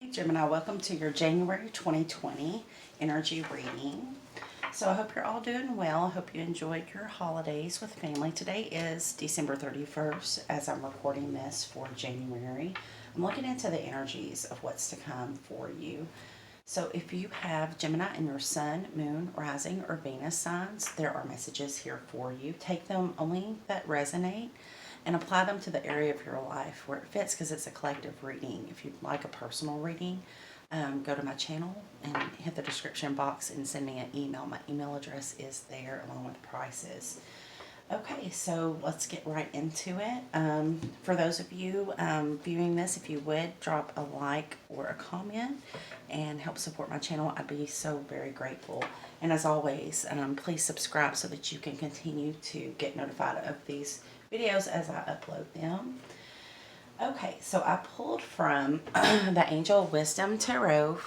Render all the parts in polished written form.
Hey Gemini, welcome to your January 2020 energy reading. So I hope you're all doing well. I hope you enjoyed your holidays with family. Today is December 31st as I'm recording this for January. I'm looking into the energies of what's to come for you. So if you have Gemini in your sun, moon, rising, or Venus signs, there are messages here for you. Take them only that resonate and apply them to the area of your life where it fits because it's a collective reading. If you'd like a personal reading, go to my channel and hit the description box and send me an email. My email address is there along with prices. Okay, so let's get right into it. For those of you viewing this, if you would drop a like or a comment and help support my channel, I'd be so very grateful. And as always, please subscribe so that you can continue to get notified of these videos as I upload them. Okay, so I pulled from the Angel Wisdom Tarot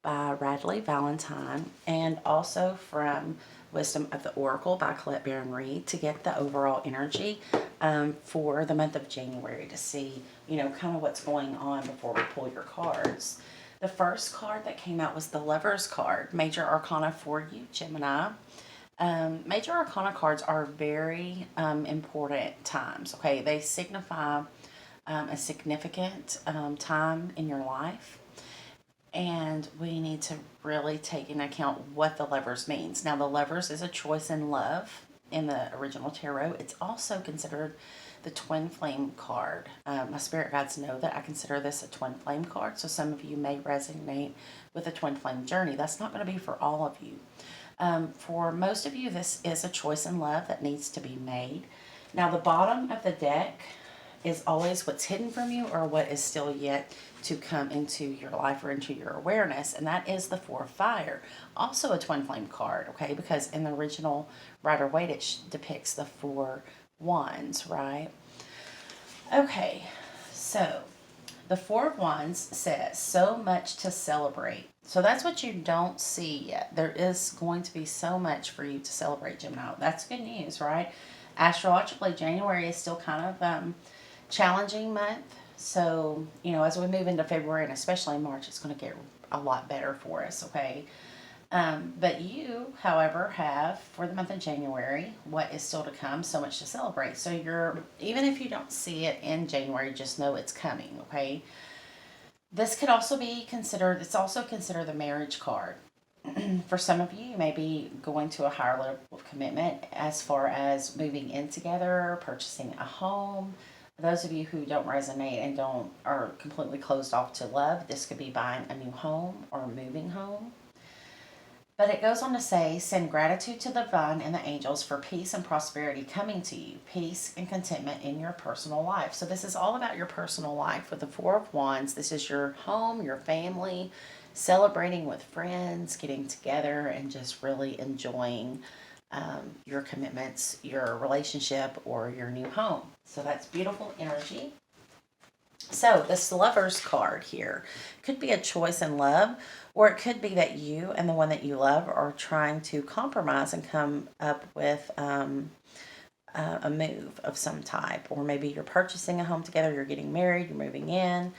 by Radley Valentine and also from Wisdom of the Oracle by Colette Baron Reed to get the overall energy for the month of January to see, kind of what's going on before we pull your cards. The first card that came out was the Lover's card, Major Arcana for you, Gemini. Major Arcana cards are very important times, okay? They signify a significant time in your life, and we need to really take into account what the Lovers means. Now, the Lovers is a choice in love in the original tarot. It's also considered the twin flame card. My spirit guides know that I consider this a twin flame card, so some of you may resonate with the twin flame journey. That's not going to be for all of you. For most of you, this is a choice in love that needs to be made. Now, the bottom of the deck is always what's hidden from you or what is still yet to come into your life or into your awareness, and that is the Four of Fire. Also a twin flame card, okay, because in the original Rider-Waite it depicts the Four Wands, right? Okay, so the Four of Wands says, so much to celebrate. So that's what you don't see yet. There is going to be so much for you to celebrate, Gemini. That's good news, right? Astrologically, January is still kind of challenging month. So, as we move into February and especially March, it's going to get a lot better for us, okay? But you, however, have for the month of January what is still to come, so much to celebrate. So even if you don't see it in January, just know it's coming, okay? This could also be considered, it's also considered the marriage card. For some of you, you may be going to a higher level of commitment as far as moving in together, purchasing a home. Those of you who don't resonate and are completely closed off to love, this could be buying a new home or moving home. But it goes on to say, send gratitude to the divine and the angels for peace and prosperity coming to you, peace and contentment in your personal life. So this is all about your personal life. With the Four of Wands, this is your home, your family, celebrating with friends, getting together, and just really enjoying your commitments, your relationship, or your new home. So that's beautiful energy. So this Lover's card here could be a choice in love, or it could be that you and the one that you love are trying to compromise and come up with a move of some type. Or maybe you're purchasing a home together, you're getting married, you're moving in,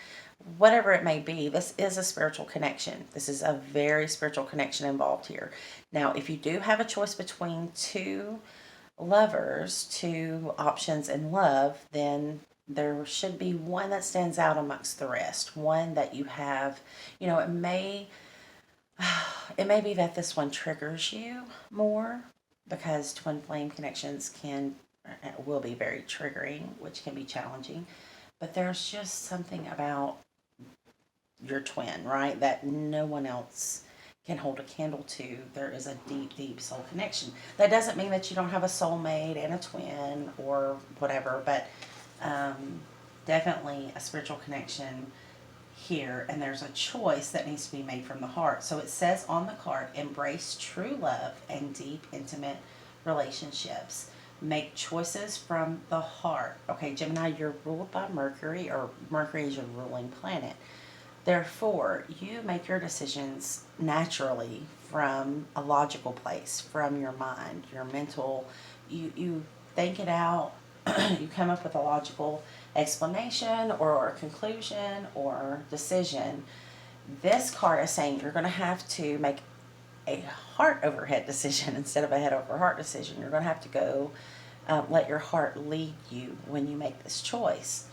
whatever it may be. This is a spiritual connection. This is a very spiritual connection involved here. Now, if you do have a choice between two lovers, two options in love, then there should be one that stands out amongst the rest. One that you have, it may be that this one triggers you more because twin flame connections will be very triggering, which can be challenging. But there's just something about your twin, right, that no one else can hold a candle to. There is a deep, deep soul connection. That doesn't mean that you don't have a soulmate and a twin or whatever, but definitely a spiritual connection here, and there's a choice that needs to be made from the heart. So it says on the card, embrace true love and deep, intimate relationships. Make choices from the heart. Okay, Gemini, you're ruled by Mercury, or Mercury is your ruling planet. Therefore, you make your decisions naturally from a logical place, from your mind, your mental. You think it out, you come up with a logical explanation or a conclusion or decision This card is saying you're going to have to make a heart over head decision instead of a head over heart decision. You're going to have to go let your heart lead you when you make this choice.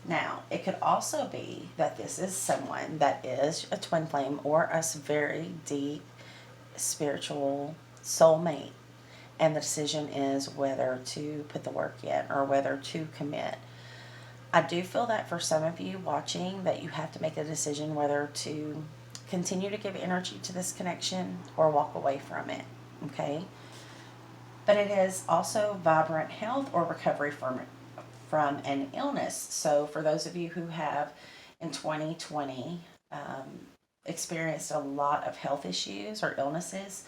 Now, it could also be that this is someone that is a twin flame or a very deep spiritual soulmate, and the decision is whether to put the work in or whether to commit. I do feel that for some of you watching that you have to make a decision whether to continue to give energy to this connection or walk away from it, okay? But it is also vibrant health or recovery from an illness. So for those of you who have in 2020 experienced a lot of health issues or illnesses,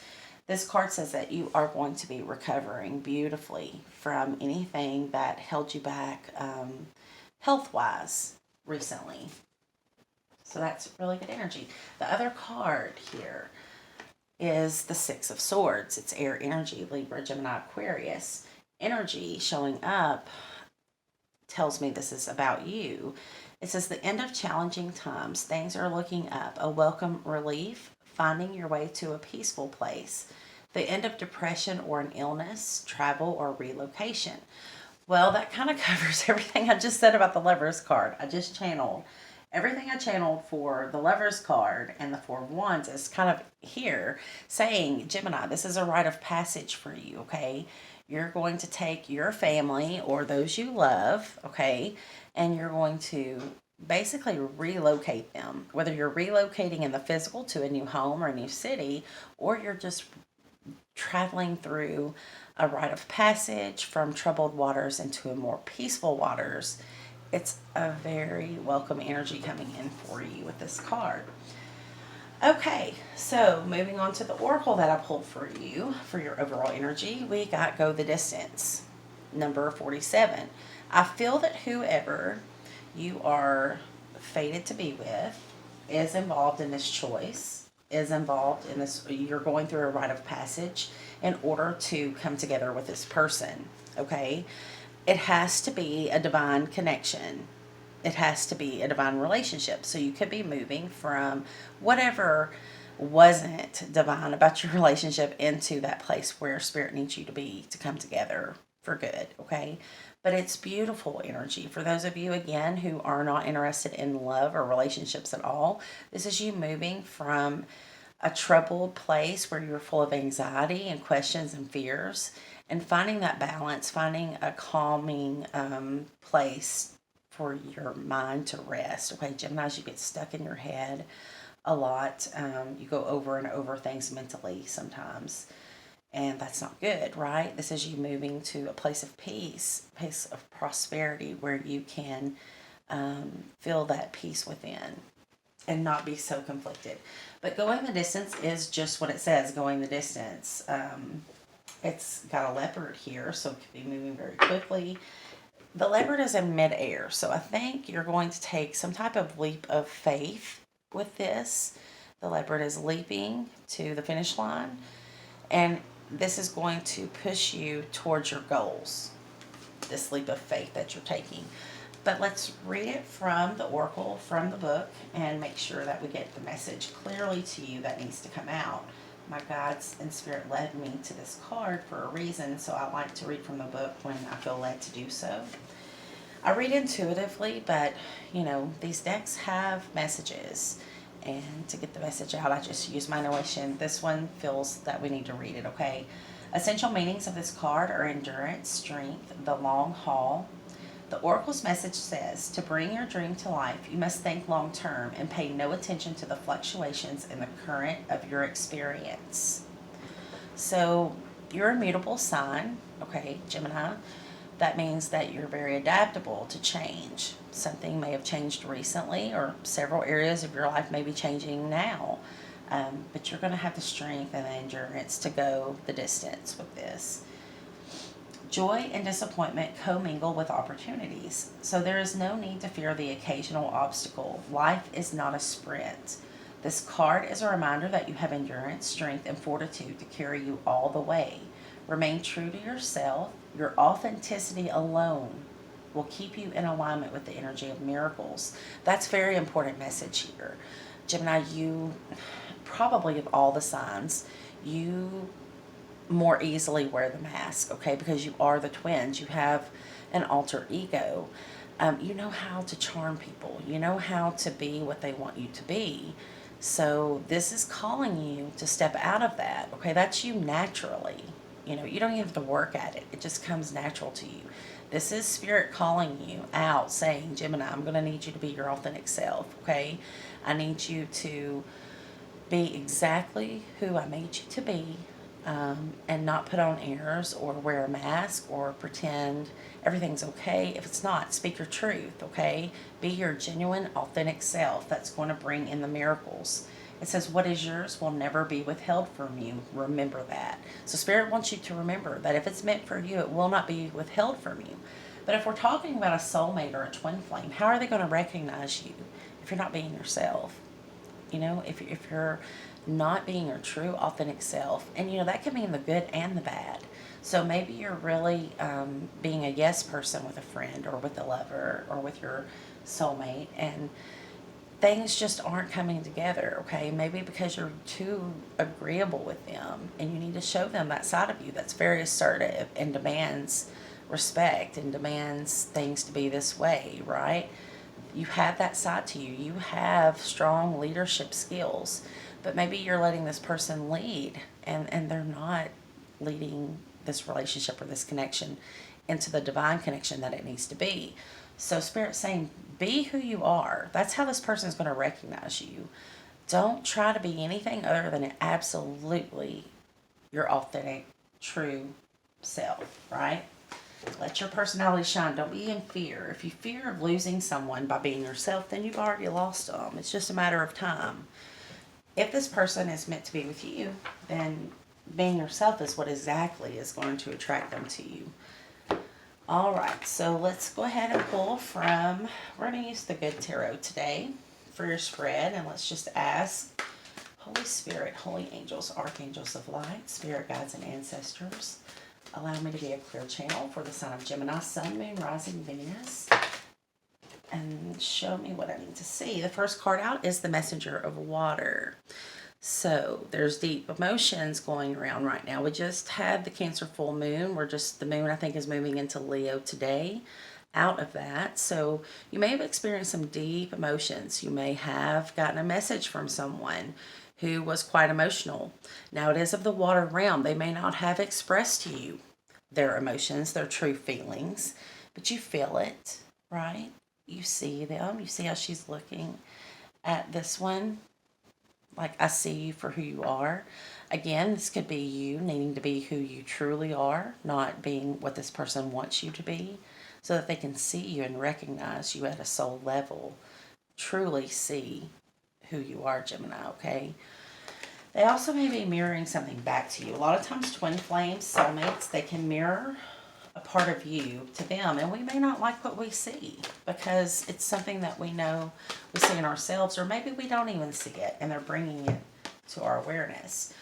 this card says that you are going to be recovering beautifully from anything that held you back health-wise recently. So that's really good energy. The other card here is the Six of Swords. It's air energy, Libra, Gemini, Aquarius. Energy showing up tells me this is about you. It says the end of challenging times. Things are looking up. A welcome relief. Finding your way to a peaceful place. The end of depression or an illness, travel or relocation. Well, that kind of covers everything I just said about the Lovers card. I just channeled. Everything I channeled for the Lovers card and the Four of Wands is kind of here saying, Gemini, this is a rite of passage for you, okay? You're going to take your family or those you love, okay, and you're going to basically relocate them. Whether you're relocating in the physical to a new home or a new city, or you're just traveling through a rite of passage from troubled waters into a more peaceful waters. It's a very welcome energy coming in for you with this card. Okay, so moving on to the oracle that I pulled for you for your overall energy, we got Go the Distance, number 47. I feel that whoever you are fated to be with is involved in this choice, is involved in this, you're going through a rite of passage in order to come together with this person, okay? It has to be a divine connection. It has to be a divine relationship. So you could be moving from whatever wasn't divine about your relationship into that place where spirit needs you to be to come together for good, okay? But it's beautiful energy. For those of you, again, who are not interested in love or relationships at all, this is you moving from a troubled place where you're full of anxiety and questions and fears, and finding that balance, finding a calming place for your mind to rest. Okay, Geminis, you get stuck in your head a lot. You go over and over things mentally sometimes, and that's not good, right? This is you moving to a place of peace, place of prosperity, where you can feel that peace within and not be so conflicted. But going the distance is just what it says, going the distance. It's got a leopard here, so it could be moving very quickly. The leopard is in midair, so I think you're going to take some type of leap of faith with this. The leopard is leaping to the finish line, and this is going to push you towards your goals, this leap of faith that you're taking. But let's read it from the oracle, from the book, and make sure that we get the message clearly to you that needs to come out. My guides and spirit led me to this card for a reason, so I like to read from the book when I feel led to do so. I read intuitively, but, you know, these decks have messages, and to get the message out, I just use my intuition. This one feels that we need to read it, okay? Essential meanings of this card are endurance, strength, the long haul. The oracle's message says, to bring your dream to life, you must think long term and pay no attention to the fluctuations in the current of your experience. So you're a mutable sign, okay, Gemini. That means that you're very adaptable to change. Something may have changed recently, or several areas of your life may be changing now. But you're going to have the strength and the endurance to go the distance with this. Joy and disappointment commingle with opportunities, so there is no need to fear the occasional obstacle. Life is not a sprint. This card is a reminder that you have endurance, strength, and fortitude to carry you all the way. Remain true to yourself. Your authenticity alone will keep you in alignment with the energy of miracles. That's a very important message here. Gemini, you probably of all the signs, you more easily wear the mask, okay? Because you are the twins. You have an alter ego. You know how to charm people. You know how to be what they want you to be. So this is calling you to step out of that, okay? That's you naturally. You know, you don't even have to work at it. It just comes natural to you. This is spirit calling you out, saying, Gemini, I'm going to need you to be your authentic self, okay? I need you to be exactly who I made you to be, and not put on airs or wear a mask or pretend everything's okay. If it's not, speak your truth, okay? Be your genuine, authentic self. That's going to bring in the miracles. It says, what is yours will never be withheld from you. Remember that. So Spirit wants you to remember that if it's meant for you, it will not be withheld from you. But if we're talking about a soulmate or a twin flame, how are they going to recognize you if you're not being yourself? You know, if you're not being your true authentic self, and you know that can mean the good and the bad. So maybe you're really being a yes person with a friend or with a lover or with your soulmate, and things just aren't coming together, okay? Maybe because you're too agreeable with them, and you need to show them that side of you that's very assertive and demands respect and demands things to be this way, right? You have that side to you. You have strong leadership skills, but maybe you're letting this person lead, and they're not leading this relationship or this connection into the divine connection that it needs to be. So Spirit's saying, be who you are. That's how this person is going to recognize you. Don't try to be anything other than absolutely your authentic, true self, right? Let your personality shine. Don't be in fear. If you fear of losing someone by being yourself, then you've already lost them. It's just a matter of time. If this person is meant to be with you, then being yourself is what exactly is going to attract them to you. All right, so let's go ahead and pull from, we're going to use the Good Tarot today for your spread, and let's just ask Holy Spirit, Holy Angels, Archangels of Light, Spirit Guides, and Ancestors, allow me to be a clear channel for the sign of Gemini, Sun, Moon, Rising, Venus, and show me what I need to see. The first card out is the Messenger of Water. So there's deep emotions going around right now. We just had the Cancer full moon. The moon I think is moving into Leo today. Out of that, so you may have experienced some deep emotions. You may have gotten a message from someone who was quite emotional. Now it is of the water realm. They may not have expressed to you their emotions, their true feelings, but you feel it, right? You see them. You see how she's looking at this one. Like, I see you for who you are. Again, this could be you needing to be who you truly are, not being what this person wants you to be, so that they can see you and recognize you at a soul level. Truly see who you are, Gemini, okay? They also may be mirroring something back to you. A lot of times twin flames, soulmates, they can mirror a part of you to them, and we may not like what we see because it's something that we know we see in ourselves, or maybe we don't even see it and they're bringing it to our awareness.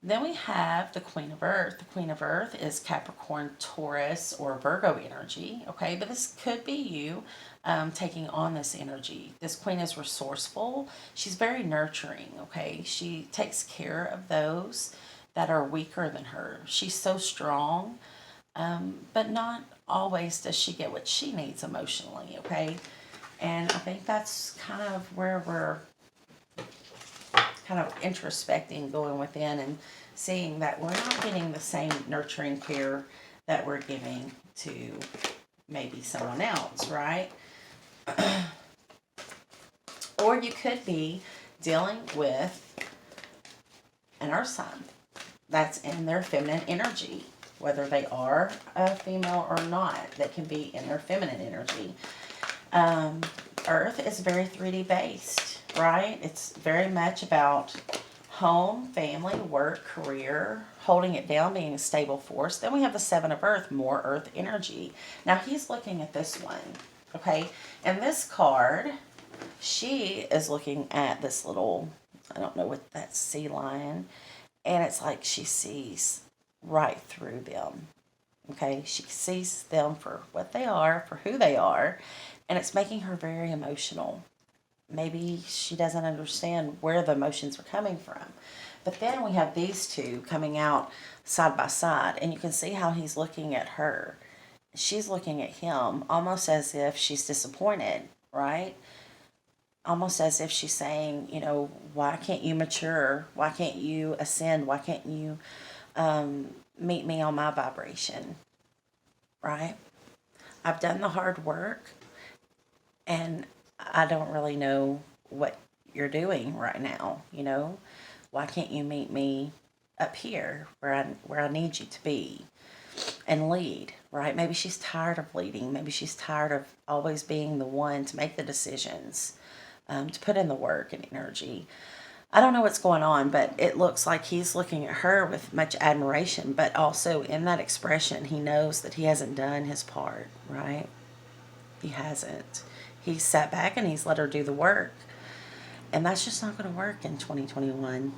Then we have the Queen of Earth. The Queen of Earth is Capricorn, Taurus, or Virgo energy, okay? But this could be you taking on this energy. This Queen is resourceful. She's very nurturing, okay? She takes care of those that are weaker than her. She's so strong, but not always does she get what she needs emotionally, okay? And I think that's kind of where we're kind of introspecting, going within and seeing that we're not getting the same nurturing care that we're giving to maybe someone else, right? Or you could be dealing with an earth sign that's in their feminine energy, whether they are a female or not. They can be in their feminine energy. Earth is very 3D based, right? It's very much about home, family, work, career, holding it down, being a stable force. Then we have the Seven of Earth, more earth energy. Now he's looking at this one, okay? And this card, she is looking at this little, I don't know what, that sea lion. And it's like she sees right through them, okay? She sees them for what they are, for who they are. And it's making her very emotional. maybe she doesn't understand where the emotions are coming from. But then we have these two coming out side by side, and you can see how he's looking at her. She's looking at him almost as if she's disappointed, right? Almost as if she's saying, why can't you mature? Why can't you ascend? Why can't you meet me on my vibration, right? I've done the hard work, and I don't really know what you're doing right now, Why can't you meet me up here where I need you to be and lead, right? Maybe she's tired of leading. Maybe she's tired of always being the one to make the decisions, to put in the work and energy. I don't know what's going on, but it looks like he's looking at her with much admiration, but also in that expression, he knows that he hasn't done his part, right? He hasn't. He's sat back and he's let her do the work. And that's just not going to work in 2021.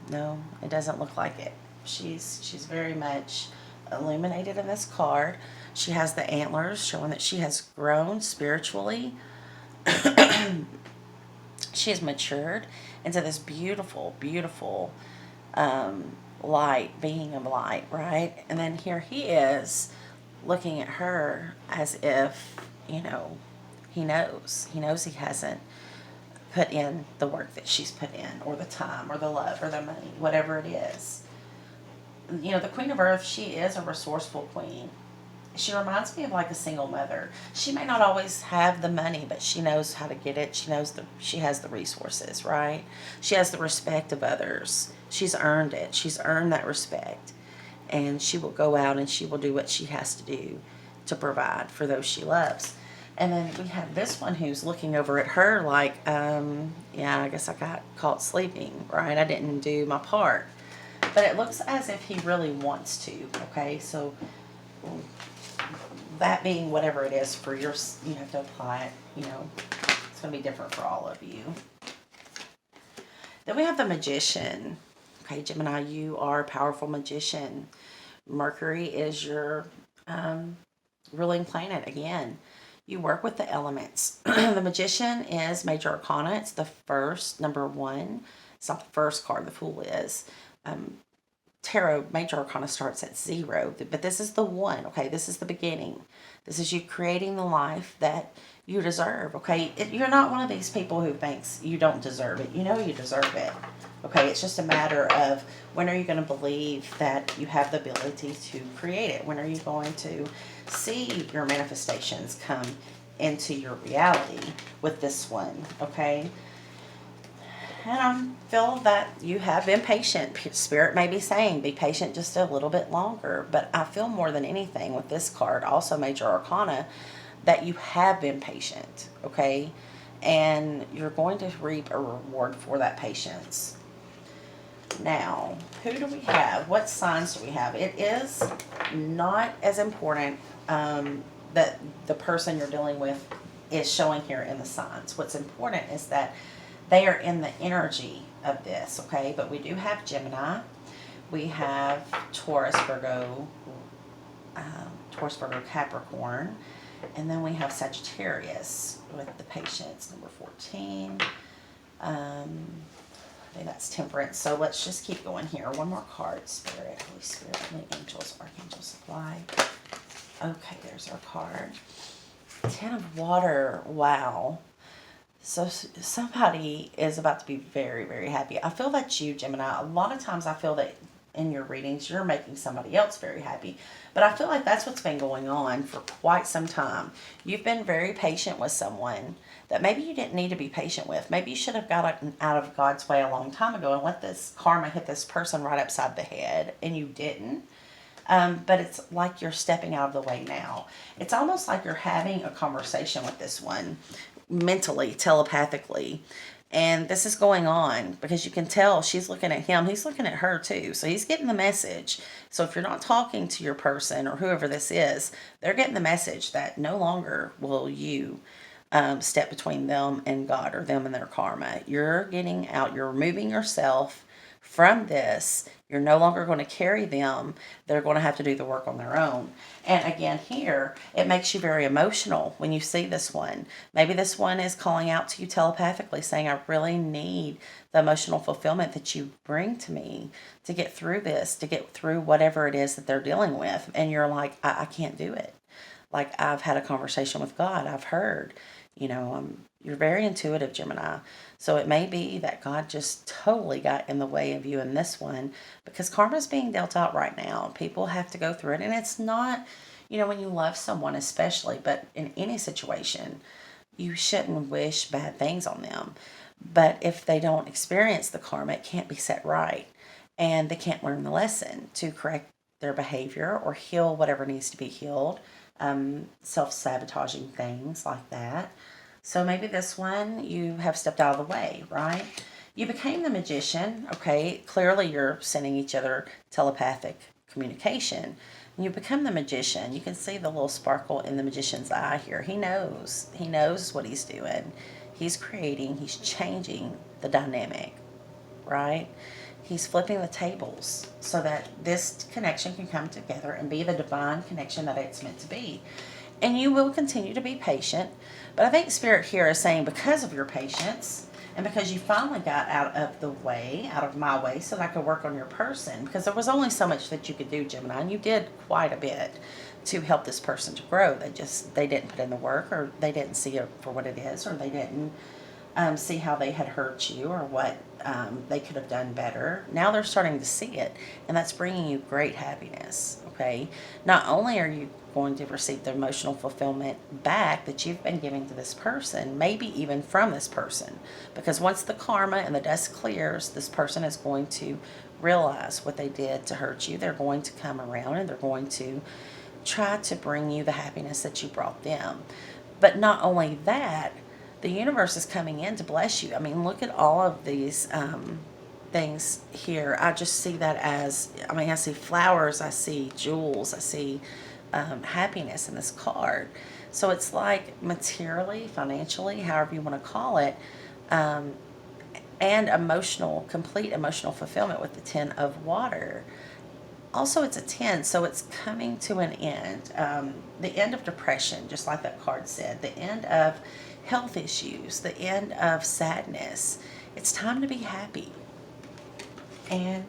No, it doesn't look like it. She's very much illuminated in this card. She has the antlers showing that she has grown spiritually. She has matured into this beautiful, beautiful light, being of light, right? And then here he is looking at her as if, he knows. He knows he hasn't put in the work that she's put in, or the time, or the love, or the money, whatever it is. The Queen of Earth, she is a resourceful queen. She reminds me of like a single mother. She may not always have the money, but she knows how to get it. She has the resources, right? She has the respect of others. She's earned it. She's earned that respect. And she will go out and she will do what she has to do to provide for those she loves. And then we have this one who's looking over at her like, yeah, I guess I got caught sleeping, right? I didn't do my part. But it looks as if he really wants to, okay? So that being whatever it is for your, you have to apply it, it's going to be different for all of you. Then we have the Magician. Okay, Gemini, you are a powerful magician. Mercury is your ruling planet again. You work with the elements. The Magician is Major Arcana. It's the first, number one. It's not the first card, the Fool is. Tarot, Major Arcana starts at 0, but this is the one, okay? This is the beginning. This is you creating the life that you deserve, okay? You're not one of these people who thinks you don't deserve it. You know you deserve it, okay? It's just a matter of when are you going to believe that you have the ability to create it? When are you going to see your manifestations come into your reality with this one, okay? And I feel that you have been patient. Spirit may be saying, be patient just a little bit longer. But I feel more than anything with this card, also Major Arcana, that you have been patient, okay? And you're going to reap a reward for that patience. Now, who do we have? What signs do we have? It is not as important that the person you're dealing with is showing here in the signs. What's important is that they are in the energy of this, okay? But we do have Gemini. We have Taurus, Virgo, Capricorn. And then we have Sagittarius with the patience, number 14. I think that's Temperance. So let's just keep going here. One more card. Spirit, Holy Spirit, Holy Angels, Archangel Supply. Okay, there's our card. 10 of Water. Wow. So somebody is about to be very, very happy. I feel that you, Gemini, a lot of times I feel that in your readings you're making somebody else very happy. But I feel like that's what's been going on for quite some time. You've been very patient with someone that maybe you didn't need to be patient with. Maybe you should have gotten out of God's way a long time ago and let this karma hit this person right upside the head, and you didn't. But it's like you're stepping out of the way now. It's almost like you're having a conversation with this one mentally, telepathically. And this is going on because you can tell she's looking at him. He's looking at her too. So he's getting the message. So if you're not talking to your person or whoever this is, they're getting the message that no longer will you step between them and God or them and their karma. You're getting out. You're removing yourself from this. You're no longer going to carry them. They're going to have to do the work on their own. And again, here, it makes you very emotional when you see this one. Maybe this one is calling out to you telepathically, saying, I really need the emotional fulfillment that you bring to me to get through this, to get through whatever it is that they're dealing with. And you're like, I can't do it. Like, I've had a conversation with God. I've heard, you're very intuitive, Gemini. So it may be that God just totally got in the way of you in this one, because karma is being dealt out right now. People have to go through it. And it's not, when you love someone especially, but in any situation, you shouldn't wish bad things on them. But if they don't experience the karma, it can't be set right. And they can't learn the lesson to correct their behavior or heal whatever needs to be healed. Self-sabotaging things like that. So maybe this one, you have stepped out of the way, right? You became the magician, okay? Clearly you're sending each other telepathic communication. And you become the magician. You can see the little sparkle in the magician's eye here. He knows. He knows what he's doing. He's creating. He's changing the dynamic, right? He's flipping the tables so that this connection can come together and be the divine connection that it's meant to be. And you will continue to be patient. But I think Spirit here is saying, because of your patience and because you finally got out of the way, out of my way, so that I could work on your person, because there was only so much that you could do, Gemini, and you did quite a bit to help this person to grow. They didn't put in the work, or they didn't see it for what it is, or they didn't see how they had hurt you, or what they could have done better. Now they're starting to see it, and that's bringing you great happiness, okay? Not only are you going to receive the emotional fulfillment back that you've been giving to this person, maybe even from this person, because once the karma and the dust clears, this person is going to realize what they did to hurt you. They're going to come around and they're going to try to bring you the happiness that you brought them. But not only that, the universe is coming in to bless you. I mean, look at all of these things here. I just see that as, I see flowers, I see jewels, I see happiness in this card. So it's like materially, financially, however you want to call it, and complete emotional fulfillment with the 10 of water. Also, it's a 10, so it's coming to an end. The end of depression, just like that card said. The end of health issues. The end of sadness. It's time to be happy. And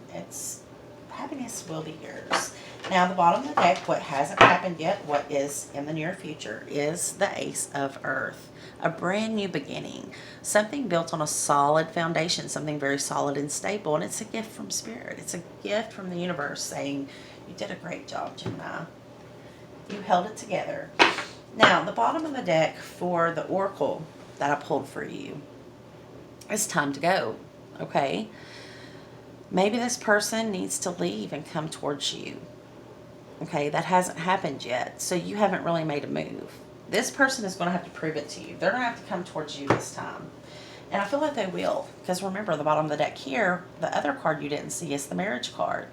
happiness will be yours. Now, the bottom of the deck, what hasn't happened yet, what is in the near future, is the Ace of Earth. A brand new beginning. Something built on a solid foundation, something very solid and stable. And it's a gift from Spirit. It's a gift from the universe saying, you did a great job, Gemini. You held it together. Now, the bottom of the deck for the oracle that I pulled for you, it's time to go, okay? Maybe this person needs to leave and come towards you. Okay, that hasn't happened yet, so you haven't really made a move. This person is going to have to prove it to you. They're going to have to come towards you this time. And I feel like they will, because remember, the bottom of the deck here, the other card you didn't see is the marriage card,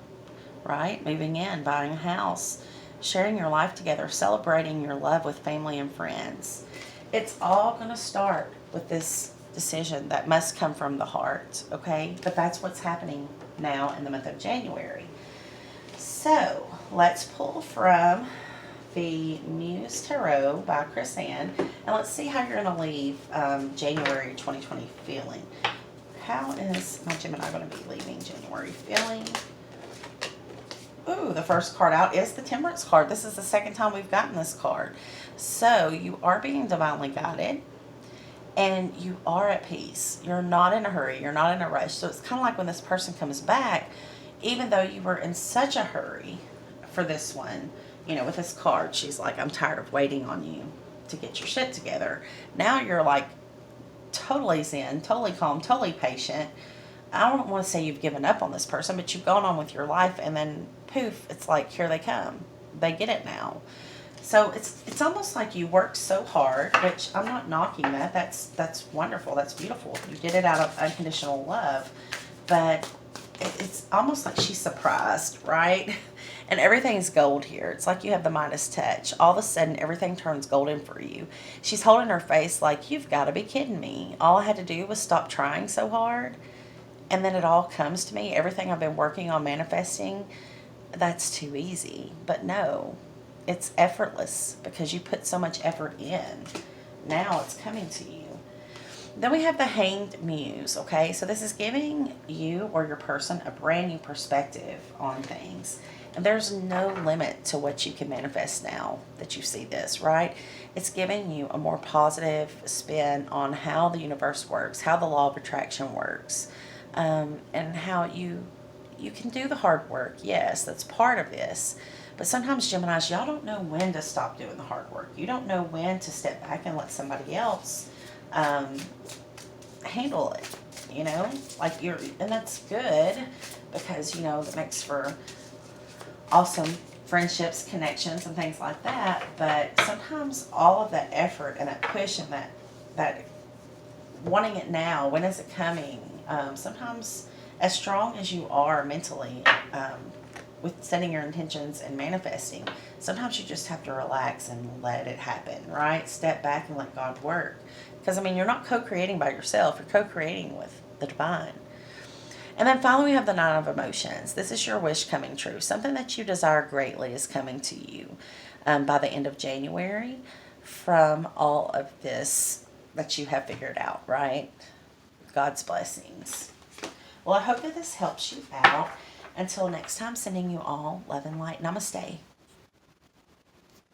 right? Moving in, buying a house, sharing your life together, celebrating your love with family and friends. It's all going to start with this decision that must come from the heart, okay? But that's what's happening now in the month of January. So, let's pull from the Muse Tarot by Chris Ann, and let's see how you're going to leave January 2020 feeling. How is my Gemini going to be leaving January feeling? Ooh, the first card out is the Temperance card. This is the second time we've gotten this card. So, you are being divinely guided, and you are at peace. You're not in a hurry. You're not in a rush. So, it's kind of like when this person comes back, even though you were in such a hurry for this one, with this card, she's like, I'm tired of waiting on you to get your shit together. Now you're like totally zen, totally calm, totally patient. I don't want to say you've given up on this person, but you've gone on with your life, and then poof, it's like, here they come. They get it now. So it's almost like you worked so hard, which I'm not knocking that. That's wonderful. That's beautiful. You did it out of unconditional love, but it's almost like she's surprised, right? And everything's gold here. It's like you have the Midas touch. All of a sudden, everything turns golden for you. She's holding her face like, you've got to be kidding me. All I had to do was stop trying so hard, and then it all comes to me. Everything I've been working on manifesting, that's too easy. But no, it's effortless because you put so much effort in. Now it's coming to you. Then we have the Hanged Muse, okay? So this is giving you or your person a brand new perspective on things. And there's no limit to what you can manifest now that you see this, right? It's giving you a more positive spin on how the universe works, how the law of attraction works, and how you can do the hard work. Yes, that's part of this. But sometimes, Geminis, y'all don't know when to stop doing the hard work. You don't know when to step back and let somebody else um, handle it. You know, like and that's good because that makes for awesome friendships, connections, and things like that. But sometimes all of that effort and that push and that wanting it now, when is it coming? Sometimes, as strong as you are mentally, with setting your intentions and manifesting, sometimes you just have to relax and let it happen, right? Step back and let God work. Because, you're not co-creating by yourself. You're co-creating with the divine. And then finally, we have the Nine of Emotions. This is your wish coming true. Something that you desire greatly is coming to you by the end of January from all of this that you have figured out, right? God's blessings. Well, I hope that this helps you out. Until next time, sending you all love and light. Namaste.